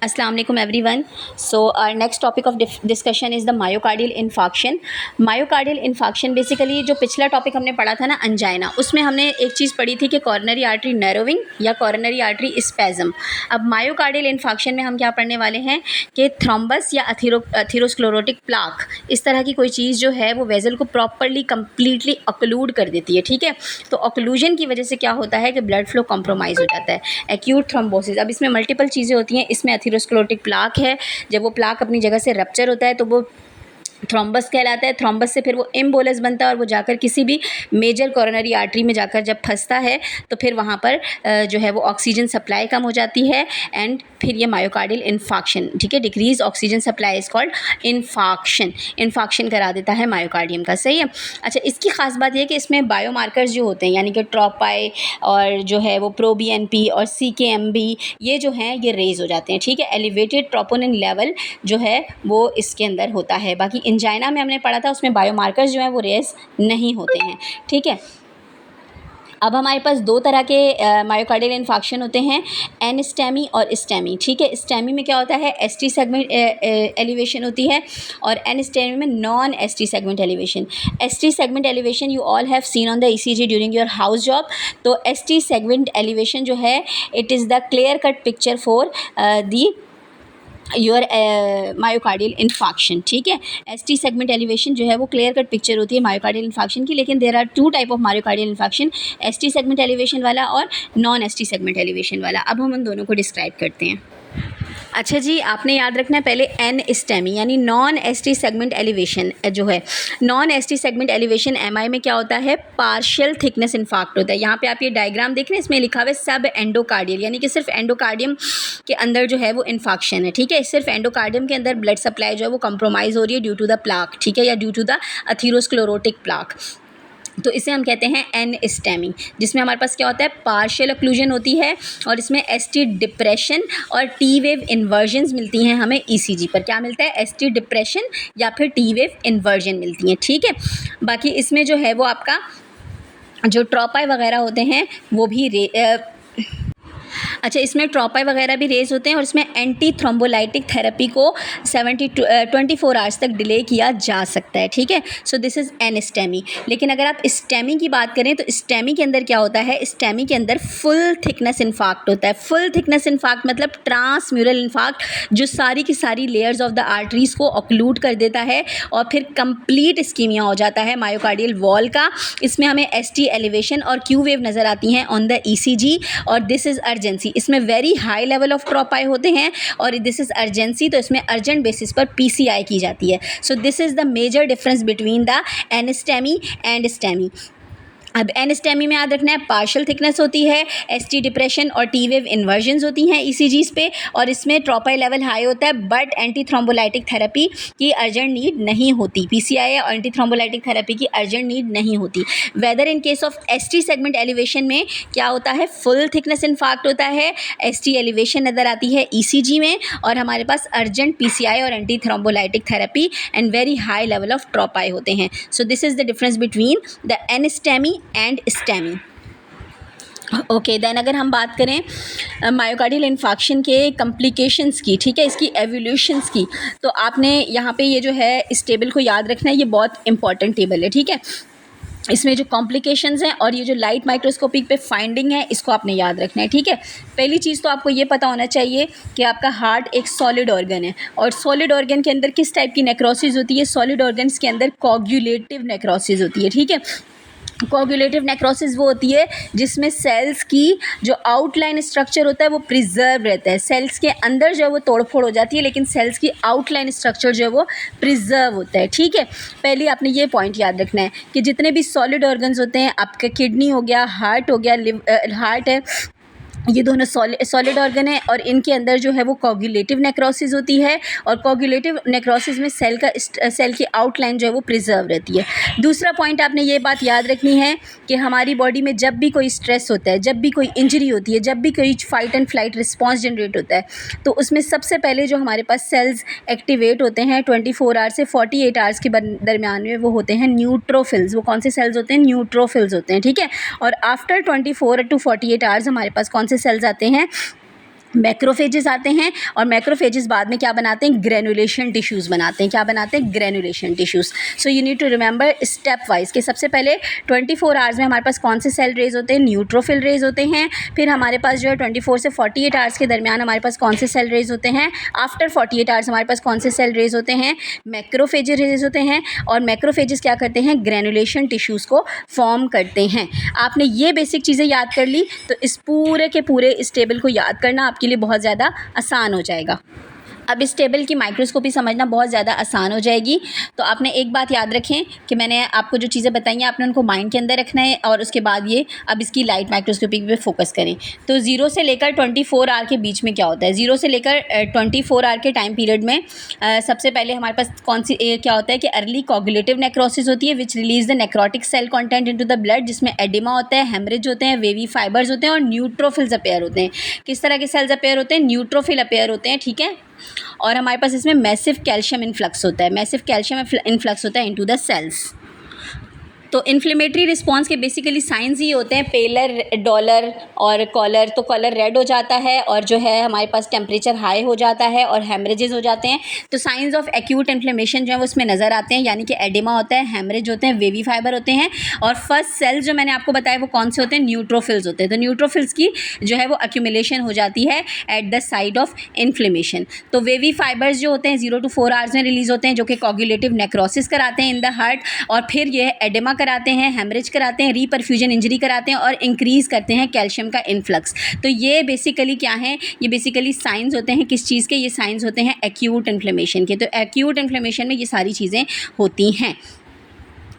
अस्सलाम वालेकुम everyone. So our next topic of discussion is the myocardial infarction. Myocardial infarction basically जो पिछला topic हमने पढ़ा था ना अंजाइना, उसमें हमने एक चीज़ पढ़ी थी कि कॉर्नरी आर्टरी नैरोविंग या कॉर्नरी आर्टरी स्पैज़म। अब मायोकार्डियल इन्फाक्शन में हम क्या पढ़ने वाले हैं कि थ्रोम्बस या अथीरोस्क्लेरोटिक प्लाक, इस तरह की कोई चीज़ जो है वो वेजल को प्रॉपरली कम्प्लीटली ऑक्लूड कर देती है। ठीक है, तो ऑक्लूजन की वजह से क्या होता है कि ब्लड फ्लो कॉम्प्रोमाइज़ हो जाता है, एक्यूट थ्रोम्बोसिस। अब इसमें मल्टीपल चीज़ें होती हैं। इसमें एथेरोस्क्लेरोटिक प्लाक है, जब वो प्लाक अपनी जगह से रप्चर होता है तो वो थ्रोम्बस कहलाता है। थ्रोम्बस से फिर वो एम्बोलस बनता है और वो जाकर किसी भी मेजर कोरोनरी आर्टरी में जाकर जब फंसता है तो फिर वहाँ पर जो है वो ऑक्सीजन सप्लाई कम हो जाती है एंड फिर ये मायोकार्डियल इन्फाक्शन, ठीक है, decrease oxygen supply is called infarction करा देता है मायोकार्डियम का। सही है। अच्छा, इसकी खास बात ये है कि इसमें बायोमार्कर्स जो होते हैं यानी कि ट्रोपाई और जो है वो प्रोबीएनपी और CKMB ये जो हैं ये रेज हो जाते हैं। ठीक है, एलिवेटेड ट्रोपोनिन लेवल जो है वो इसके अंदर होता है। बाकी एंजाइना में हमने पढ़ा था उसमें बायोमार्कर्स जो हैं वो रेज नहीं होते हैं। ठीक है, अब हमारे पास दो तरह के मायोकार्डियल इन्फाक्शन होते हैं, एनस्टेमी और स्टेमी। ठीक है, स्टेमी में क्या होता है, ST सेगमेंट एलिवेशन होती है और एनस्टेमी में non ST segment elevation. ST segment elevation you all have seen on the ECG during your house job. तो ST सेगमेंट एलिवेशन जो है it is the clear cut picture for the your myocardial infarction. ठीक है, ST segment elevation जो है वो clear cut picture होती है मायोकार्डियल इन्फाक्शन की, लेकिन there are two type of myocardial infarction, ST segment elevation वाला और नॉन ST सेगमेंट एलिवेशन वाला। अब हम उन दोनों को डिस्क्राइब करते हैं। अच्छा जी, आपने याद रखना है पहले एनस्टेमी यानी नॉन ST सेगमेंट एलिवेशन जो है, non ST segment elevation MI में क्या होता है, पार्शियल थिकनेस इन्फाक्ट होता है। यहाँ पे आप ये डायग्राम देख रहे हैं, इसमें लिखा हुआ है सब एंडोकार्डियल यानी कि सिर्फ एंडोकार्डियम के अंदर जो है वो इन्फाक्शन है। ठीक है, सिर्फ एंडोकार्डियम के अंदर ब्लड सप्लाई जो है वो कंप्रोमाइज़ हो रही है ड्यू टू द प्लाक, ठीक है, या ड्यू टू द अथीरोस्क्लेरोटिक प्लाक। तो इसे हम कहते हैं एनस्टेमी, जिसमें हमारे पास क्या होता है, पार्शियल ऑक्लूजन होती है और इसमें ST डिप्रेशन और T वेव इन्वर्जन्स मिलती हैं हमें ECG पर। क्या मिलता है, ST डिप्रेशन या फिर T वेव इन्वर्जन मिलती हैं। ठीक है, बाकी इसमें जो है वो आपका जो ट्रोपाई वगैरह होते हैं वो भी अच्छा, इसमें ट्रोपाई वगैरह भी रेज होते हैं और इसमें एंटी थ्रोम्बोलाइटिक थेरेपी को 24 आवर्स तक डिले किया जा सकता है। ठीक है, सो दिस इज़ एनस्टेमी। लेकिन अगर आप स्टेमी की बात करें तो स्टेमी के अंदर क्या होता है, स्टेमी के अंदर फुल थिकनेस इन्फाक्ट होता है। फुल थिकनेस इन्फाक्ट मतलब ट्रांसम्यूरल इन्फाक्ट, जो सारी की सारी लेयर्स ऑफ द आर्टरीज को ऑक्लूड कर देता है और फिर कंप्लीट इस्कीमिया हो जाता है मायोकार्डियल वॉल का। इसमें हमें ST एलिवेशन और Q वेव नज़र आती हैं ऑन द ECG और दिस इज़ अर्जेंसी। इसमें very high level of trop I होते हैं और दिस इज़ अर्जेंसी, तो इसमें अर्जेंट बेसिस पर PCI की जाती है। So this is the major difference between the NSTEMI and STEMI. अब एनस्टेमी में याद रखना है पार्शियल थिकनेस होती है, ST डिप्रेशन और T वेव इन्वर्जन्स होती हैं ECGs पे और इसमें ट्रोपाई लेवल हाई होता है बट एंटी थ्रोम्बोलाइटिक थेरेपी की अर्जेंट नीड नहीं होती। PCI और एंटी थ्रोम्बोलाइटिक थेरेपी की अर्जेंट नीड नहीं होती। Whether in case of ST segment elevation में क्या होता है, फुल थिकनेस इन्फाक्ट होता है, ST एलिवेशन नज़र आती है ECG में और हमारे पास अर्जेंट PCI और anti thrombolytic therapy and very high level of trop I होते हैं। So this is the difference between the NSTEMI and STEMI. Okay, then अगर हम बात करें मायोकार्डियल इन्फाक्शन के कॉम्प्लिकेशंस की, ठीक है, इसकी एवोल्यूशंस की, तो आपने यहाँ पे ये जो है इस टेबल को याद रखना है, ये बहुत इंपॉर्टेंट टेबल है। ठीक है, इसमें जो कॉम्प्लिकेशंस हैं और ये जो लाइट माइक्रोस्कोपिक पे फाइंडिंग है इसको आपने याद रखना है। ठीक है, पहली चीज़ तो आपको ये पता होना चाहिए कि आपका हार्ट एक सॉलिड ऑर्गन है और सॉलिड ऑर्गन के अंदर किस टाइप की नेक्रोसिस होती है, सॉलिड ऑर्गन्स के अंदर कोगुलेटिव नेक्रोसिस होती है। ठीक है, कोगुलेटिव नेक्रोसिस वो होती है जिसमें सेल्स की जो आउटलाइन स्ट्रक्चर होता है वो प्रिजर्व रहता है। सेल्स के अंदर जो है वो तोड़फोड़ हो जाती है लेकिन सेल्स की आउटलाइन स्ट्रक्चर जो है वो प्रिजर्व होता है। ठीक है, पहले आपने ये पॉइंट याद रखना है कि जितने भी सॉलिड ऑर्गन्स होते हैं, आपका किडनी हो गया, हार्ट हो गया, हार्ट है, ये दोनों सॉलिड ऑर्गन है और इनके अंदर जो है वो कोगुलेटिव नेक्रोसिस होती है और कोगुलेटिव नेक्रोसिस में सेल की आउटलाइन जो है वो प्रिजर्व रहती है। दूसरा पॉइंट आपने ये बात याद रखनी है कि हमारी बॉडी में जब भी कोई स्ट्रेस होता है, जब भी कोई इंजरी होती है, जब भी कोई fight and flight response generate होता है तो उसमें सबसे पहले जो हमारे पास सेल्स एक्टिवेट होते हैं 24 आवर्स से 48 आवर्स के दरमियान में वो होते हैं न्यूट्रोफिल्स। वो कौन से सेल्स होते हैं, न्यूट्रोफिल्स होते हैं। ठीक है, और आफ्टर 24 to 48 आवर्स हमारे पास कौन से सेल्स आते हैं, मैक्रोफेजेस आते हैं और मैक्रोफेजेस बाद में क्या बनाते हैं, ग्रेनुलेशन टिश्यूज़ बनाते हैं। क्या बनाते हैं, granulation tissues. So you need to remember step wise कि सबसे पहले 24 आवर्स में हमारे पास कौन से सेल रेज होते हैं, न्यूट्रोफिल रेज होते हैं। फिर हमारे पास जो है 24 से 48 आवर्स के दरमियान हमारे पास कौन से सेल रेज होते हैं, आफ्टर 48 आवर्स हमारे पास कौन से सेल रेज होते हैं, मैक्रोफेज रेज होते हैं। और मैक्रोफेजेस क्या करते हैं, ग्रेनुलेशन टिश्यूज़ को फॉर्म करते हैं। आपने ये बेसिक चीज़ें याद कर ली तो इस पूरे के पूरे इस टेबल को याद करना आपके लिए बहुत ज़्यादा आसान हो जाएगा। अब इस टेबल की माइक्रोस्कोपी समझना बहुत ज़्यादा आसान हो जाएगी। तो आपने एक बात याद रखें कि मैंने आपको जो चीज़ें बताई हैं आपने उनको माइंड के अंदर रखना है और उसके बाद ये अब इसकी लाइट माइक्रोस्कोपी पे फोकस करें। तो 0 से लेकर 24 आवर के बीच में क्या होता है, 0 से लेकर 24 आवर के टाइम पीरियड में सबसे पहले हमारे पास कौन सी क्या होता है कि अर्ली कोगुलेटिव नेक्रोसिस होती है which release the necrotic cell content into the blood, जिसमें एडिमा होता है, हेमरेज होते हैं, वेवी फाइबर्स होते हैं और न्यूट्रोफिल्स अपेयर होते हैं। किस तरह के सेल्स अपेयर होते हैं, न्यूट्रोफिल अपेयर होते हैं, ठीक है। और हमारे पास इसमें मैसिव कैल्शियम इन्फ्लक्स होता है, मैसिव कैल्शियम इन्फ्लक्स होता है इनटू द सेल्स। तो इन्फ्लेमेटरी रिस्पॉन्स के बेसिकली साइंस ही होते हैं पेलर, डॉलर और कॉलर। तो कॉलर रेड हो जाता है और जो है हमारे पास टेम्परेचर हाई हो जाता है और हेमरेजेस हो जाते हैं। तो साइंस ऑफ एक्यूट इन्फ्लेमेशन जो है वो उसमें नज़र आते हैं, यानी कि एडिमा होता है, हेमरेज होते हैं, वेवी फाइबर होते हैं। और फर्स्ट सेल्स जो मैंने आपको बताया वो कौन से होते हैं, न्यूट्रोफिल्स होते हैं। तो न्यूट्रोफिल्स की जो है वो एक्यूमुलेशन हो जाती है at the side of inflammation. तो वेवी फाइबर्स जो होते हैं 0 to 4 आवर्स में रिलीज होते हैं जो कि कोगुलेटिव नेक्रोसिस कराते हैं इन द हार्ट और फिर ये एडिमा कराते हैं, हेमरेज कराते हैं, रीपरफ्यूजन इंजरी कराते हैं और इंक्रीज़ करते हैं कैल्शियम का इन्फ्लक्स। तो ये बेसिकली क्या है, ये बेसिकली साइंस होते हैं किस चीज़ के, ये साइंस होते हैं एक्यूट इन्फ्लेमेशन के। तो एक्यूट इन्फ्लेमेशन में ये सारी चीज़ें होती हैं।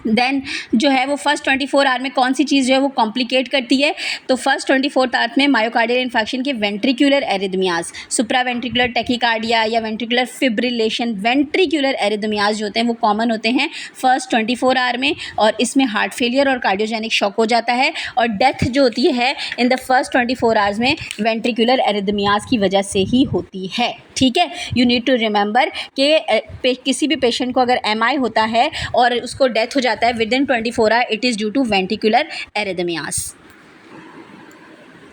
देन जो है वो फर्स्ट 24 आवर में कौन सी चीज़ जो है वो कॉम्प्लिकेट करती है, तो फर्स्ट 24 आवर में मायोकार्डियल इन्फेक्शन के वेंट्रिकुलर एरिथमियाज, सुप्रा वेंट्रिकुलर टैकीकार्डिया या वेंट्रिकुलर फिब्रिलेशन, वेंट्रिकुलर एरिथमियाज जो होते हैं वो कॉमन होते हैं फर्स्ट 24 आवर में। और इसमें हार्ट फेलियर और कार्डियोजेनिक शॉक हो जाता है और डेथ जो होती है इन द फर्स्ट 24 आवर्स में वेंट्रिकुलर एरिथमियाज की वजह से ही होती है, ठीक है। यू नीड टू रिमेंबर कि किसी भी पेशेंट को अगर MI होता है और उसको डेथ हो जाता है within 24 hour, it is due to ventricular arrhythmias.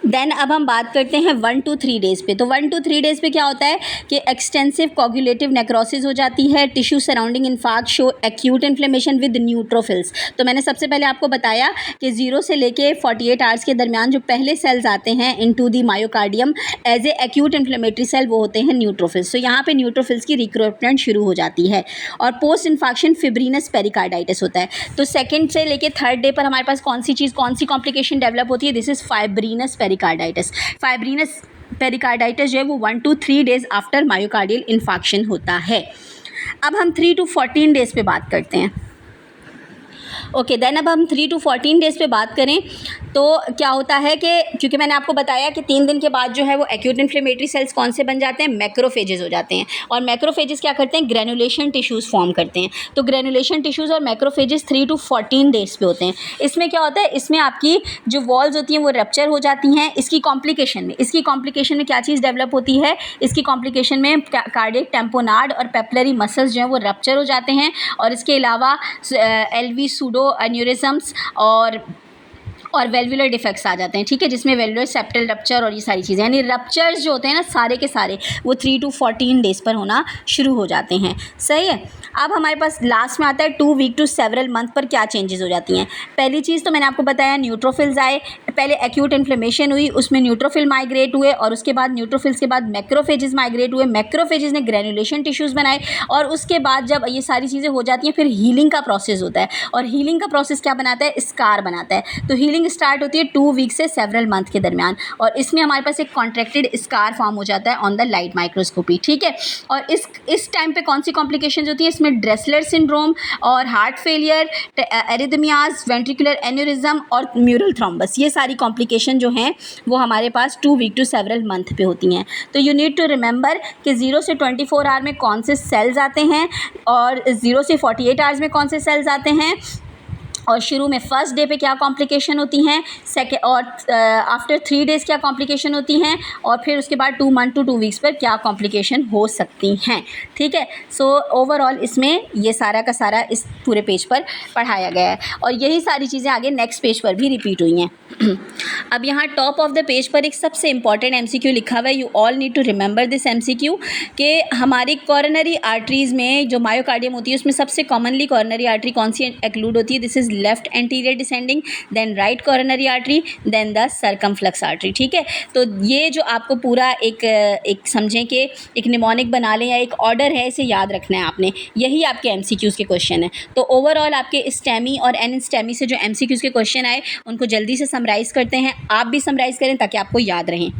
Then अब हम बात करते हैं 1 to 3 डेज़ पे। तो 1 to 3 डेज़ पे क्या होता है कि एक्सटेंसिव कोगुलेटिव नेक्रोसिस हो जाती है, tissue surrounding infarct show acute inflammation with neutrophils. तो मैंने सबसे पहले आपको बताया कि 0 से लेके 48 आवर्स के दरमियान जो पहले सेल्स आते हैं into the myocardium as a acute inflammatory cell वो होते हैं न्यूट्रोफिल्स। तो यहाँ पे न्यूट्रोफिल्स की रिक्रूटमेंट शुरू हो जाती है और पोस्ट इन्फेक्शन फिब्रिनस पेरिकार्डाइटिस होता है। तो सेकेंड से लेके थर्ड डे पर हमारे पास कौन सी चीज़, कौन सी कॉम्प्लिकेशन डेवलप होती है, this is fibrinous pericarditis. Fibrinous pericarditis जो है वो 1 to 3 days after myocardial infection होता है। अब हम 3 to 14 डेज़ पे बात करते हैं। ओके, देन अब हम 3 to 14 डेज़ पे बात करें तो क्या होता है कि क्योंकि मैंने आपको बताया कि 3 दिन के बाद जो है वो एक्यूट इन्फ्लेमेटरी सेल्स कौन से बन जाते हैं, मैक्रोफेजेस हो जाते हैं। और मैक्रोफेजेस क्या करते हैं, ग्रेनुलेशन टिश्यूज़ फॉर्म करते हैं। तो ग्रेनुलेशन टिश्यूज़ और मैक्रोफेजेस 3 to 14 डेज़ पे होते हैं। इसमें क्या होता है, इसमें आपकी जो वॉल्स होती हैं वो रप्चर हो जाती हैं। इसकी कॉम्प्लिकेशन में क्या चीज़ डेवलप होती है, इसकी कॉम्प्लिकेशन में कार्डियक टेम्पोनाड और पेपलरी मसल्स जो हैं वो रप्चर हो जाते हैं। और इसके अलावा LV सूडो एन्यूरिज्म्स और वेल्वुलर डिफेक्ट्स आ जाते हैं, ठीक है, जिसमें वेल्वुलर सेप्टल रप्चर और ये सारी चीज़ें, यानी रप्चर्स जो होते हैं ना सारे के सारे वो 3 to 14 डेज़ पर होना शुरू हो जाते हैं। सही है। अब हमारे पास लास्ट में आता है 2 week to several month पर क्या चेंजेस हो जाती हैं। पहली चीज़ तो मैंने आपको बताया न्यूट्रोफिल्स आए, पहले एक्यूट इन्फ्लेमेशन हुई, उसमें न्यूट्रोफिल माइग्रेट हुए और उसके बाद न्यूट्रोफिल्स के बाद मैक्रोफेजेस माइग्रेट हुए, मैक्रोफेजेस ने ग्रेनुलेशन टिश्यूज़ बनाए और उसके बाद जब ये सारी चीज़ें हो जाती हैं फिर हीलिंग का प्रोसेस होता है। और हीलिंग का प्रोसेस क्या बनाता है, स्कार बनाता है। तो हीलिंग स्टार्ट होती है 2 week से सेवरल मंथ के दरमियान और इसमें हमारे पास एक कॉन्ट्रैक्टेड स्कार फॉर्म हो जाता है ऑन द लाइट माइक्रोस्कोपी, ठीक है। और इस टाइम पे कौन सी कॉम्प्लिकेशंस होती है, इसमें ड्रेसलर सिंड्रोम और heart failure, arrhythmias, ventricular aneurysm और म्यूरल थ्रोम्बस, ये सारी कॉम्प्लिकेशन जो हैं वो हमारे पास 2 week to several month पे होती हैं। तो यू नीड टू रिमेंबर कि 0 से 24 आवर में कौन से सेल्स आते हैं और 0 से 48 आवर्स में कौन से सेल्स आते हैं और शुरू में फर्स्ट डे पे क्या कॉम्प्लिकेशन होती हैं, सेकेंड और आफ्टर 3 डेज़ क्या कॉम्प्लिकेशन होती हैं और फिर उसके बाद 2 month to 2 weeks पर क्या कॉम्प्लिकेशन हो सकती हैं, ठीक है। सो ओवरऑल इसमें ये सारा का सारा इस पूरे पेज पर पढ़ाया गया है और यही सारी चीज़ें आगे नेक्स्ट पेज पर भी रिपीट हुई हैं। अब यहाँ टॉप ऑफ द पेज पर एक सबसे इंपॉर्टेंट एमसीक्यू लिखा हुआ है, you all need to remember this MCQ, कि हमारी कॉर्नरी आर्टरीज में जो मायोकार्डियम होती है उसमें सबसे कॉमनली कॉर्नरी आर्टरी कौन सी एक्लूड होती है? This is left anterior descending, then right coronary artery, then the circumflex artery. ठीक है, तो ये जो आपको पूरा एक समझें कि एक निमोनिक बना लें या एक ऑर्डर है, इसे याद रखना है आपने, यही आपके एमसीक्यूज़ के क्वेश्चन है। तो ओवरऑल आपके स्टेमी और एन स्टेमी से जो एमसीक्यूज़ के क्वेश्चन आए उनको जल्दी से समराइज़ करते हैं, आप भी समराइज़ करें ताकि आपको याद रहें।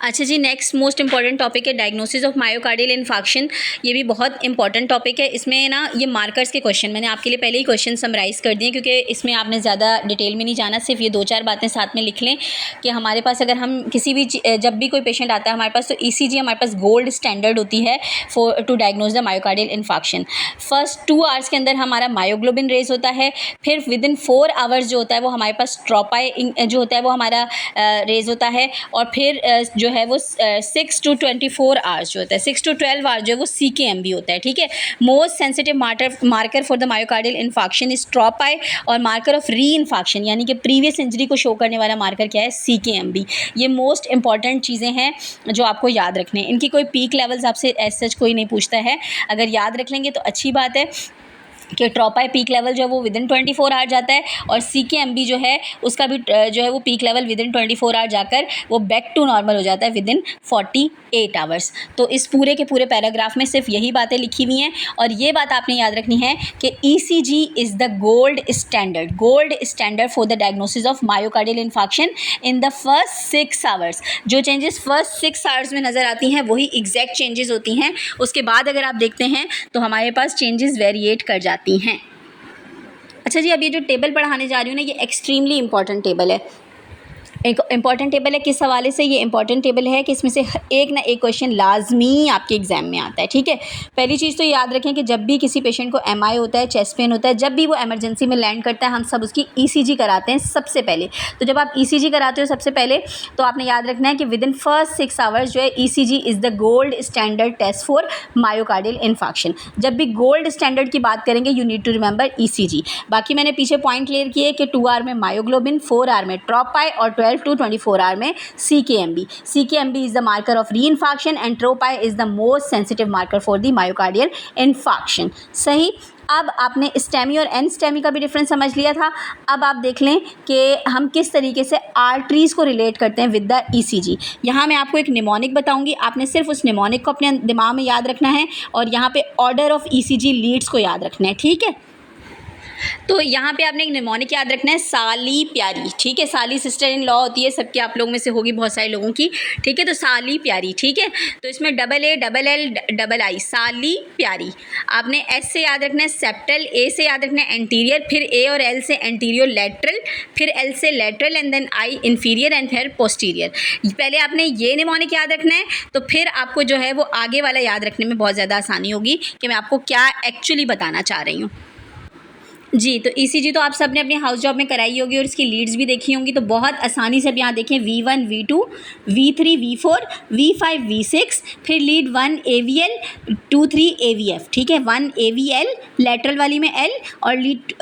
अच्छा जी, नेक्स्ट मोस्ट इंपॉर्टेंट टॉपिक है डायग्नोसिस ऑफ मायोकार्डियल इन्फार्क्शन। ये भी बहुत इंपॉर्टेंट टॉपिक है। इसमें ना ये मार्कर्स के क्वेश्चन मैंने आपके लिए पहले ही क्वेश्चन समराइज़ कर दिए, क्योंकि इसमें आपने ज़्यादा डिटेल में नहीं जाना, सिर्फ ये 2-4 बातें साथ में लिख लें कि हमारे पास अगर हम किसी भी जब भी कोई पेशेंट आता है हमारे पास, तो ईसीजी हमारे पास गोल्ड स्टैंडर्ड होती है for to diagnose the myocardial infarction. First 2 hours के अंदर हमारा मायोग्लोबिन रेज होता है, फिर विदिन 4 आवर्स जो होता है वो हमारे पास ट्रोपाई जो होता है वो हमारा रेज होता है, और फिर जो है वो 6 to 24 आवर्स जो होता है, 6 to 12 आवर्स जो है वो CKMB होता है। ठीक है, most sensitive marker for the myocardial infarction is trop I, और मार्कर ऑफ री इन्फार्क्शन यानी कि प्रीवियस इंजरी को शो करने वाला मार्कर क्या है? CKMB। ये मोस्ट इंपॉर्टेंट चीज़ें हैं जो आपको याद रखने हैं। इनकी कोई पीक लेवल्स आपसे एज सच कोई नहीं पूछता है, अगर याद रख लेंगे तो अच्छी बात है कि ट्रोपाई पीक लेवल जो है वो विदिन 24 आवर जाता है, और CKMB जो है उसका भी जो है वो पीक लेवल विदिन 24 आवर जाकर वो बैक टू नॉर्मल हो जाता है विदिन 48 आवर्स। तो इस पूरे के पूरे पैराग्राफ में सिर्फ यही बातें लिखी हुई हैं, और ये बात आपने याद रखनी है कि ECG is the gold standard for the diagnosis of myocardial infarction in the first 6 hours. जो चेंजेस फर्स्ट 6 आवर्स में नज़र आती हैं वही एग्जैक्ट चेंजेस होती हैं, उसके बाद अगर आप देखते हैं तो हमारे पास चेंजेस वेरिएट कर जाती हैं। अच्छा जी, अब ये जो टेबल पढ़ाने जा रही हूँ ना, ये एक्सट्रीमली इंपॉर्टेंट टेबल है। एक इंपॉर्टेंट टेबल है किस हवाले से? ये इंपॉर्टेंट टेबल है कि इसमें से एक ना एक क्वेश्चन लाजमी आपके एग्जाम में आता है। ठीक है, पहली चीज़ तो याद रखें कि जब भी किसी पेशेंट को MI होता है, चेस्ट पेन होता है, जब भी वो एमरजेंसी में लैंड करता है, हम सब उसकी ECG कराते हैं सबसे पहले। तो जब आप ECG कराते हो सबसे पहले, तो आपने याद रखना है कि विदिन फर्स्ट 6 आवर्स जो है ECG is the gold standard test for myocardial infarction. जब भी गोल्ड स्टैंडर्ड की बात करेंगे you need to remember ECG। बाकी मैंने पीछे पॉइंट क्लियर किए कि 2 आवर में मायोग्लोबिन, 4 आवर में ट्रोपाई और 12 to 24 आवर में CKMB। CKMB is the marker of reinfarction and tropi is the most sensitive marker for the myocardial infarction। सही। अब आपने स्टेमी और एन स्टेमी का भी डिफरेंस समझ लिया था। अब आप देख लें कि हम किस तरीके से आर्टरीज़ को रिलेट करते हैं विद द ECG। यहाँ मैं आपको एक निमोनिक बताऊंगी, आपने सिर्फ उस निमोनिक को अपने दिमाग में याद रखना है, और यहाँ पे ऑर्डर ऑफ ECG लीड्स को याद रखना है। ठीक है, तो यहाँ पे आपने एक निमोनिक याद रखना है, साली प्यारी। ठीक है, साली सिस्टर इन लॉ होती है सबके, आप लोग में से होगी बहुत सारे लोगों की। ठीक है, तो साली प्यारी। ठीक है, तो इसमें AA, II, साली प्यारी। आपने S से याद रखना है सेप्टल, A से याद रखना है एंटीरियर, फिर A और L से एंटीरियर लेटरल, फिर L से lateral, and then I inferior, and फिर पोस्टीरियर। पहले आपने ये निमोनिक याद रखना है, तो फिर आपको जो है वो आगे वाला याद रखने में बहुत ज़्यादा आसानी होगी कि मैं आपको क्या एक्चुअली बताना चाह रही हूँ। जी, तो ईसीजी तो आप सबने अपने हाउस जॉब में कराई होगी और इसकी लीड्स भी देखी होंगी। तो बहुत आसानी से अब यहाँ देखें V1 V2 V3 V4 V5 V6, फिर लीड 1 AVL 2 3 AVF, ठीक है, 1 AVL लेटरल वाली में L और लीड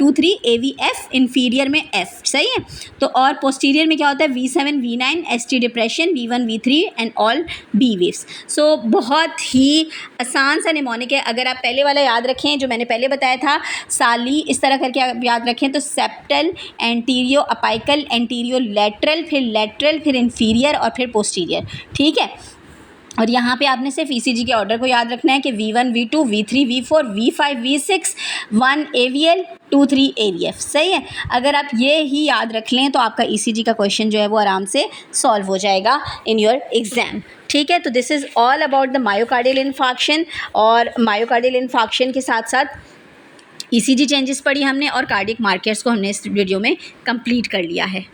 2 3 AVF इंफीरियर में F, सही है। तो और पोस्टीरियर में क्या होता है V7 V9 ST depression V1 V3 and all B waves. So बहुत ही आसान सा निमोनिक है। अगर आप पहले वाला याद रखें जो मैंने पहले बताया था साली, इस तरह करके आप याद रखें तो सेप्टल, एंटीरियो अपाइकल, एंटीरियो लेटरल, फिर इंफीरियर और फिर पोस्टीरियर, ठीक है। और यहाँ पे आपने सिर्फ ईसीजी के ऑर्डर को याद रखना है कि V1 V2 V3 V4 V5 V6 1 AVL 2 3 AVF, सही है। अगर आप ये ही याद रख लें तो आपका ईसीजी का क्वेश्चन जो है वो आराम से सॉल्व हो जाएगा इन योर एग्जाम, ठीक है। तो this is all about the myocardial infarction. और मायोकार्डियल इन्फार्क्शन के साथ साथ ईसीजी चेंजेस पढ़ी हमने और कार्डियक मार्कर्स को हमने इस वीडियो में कंप्लीट कर लिया है।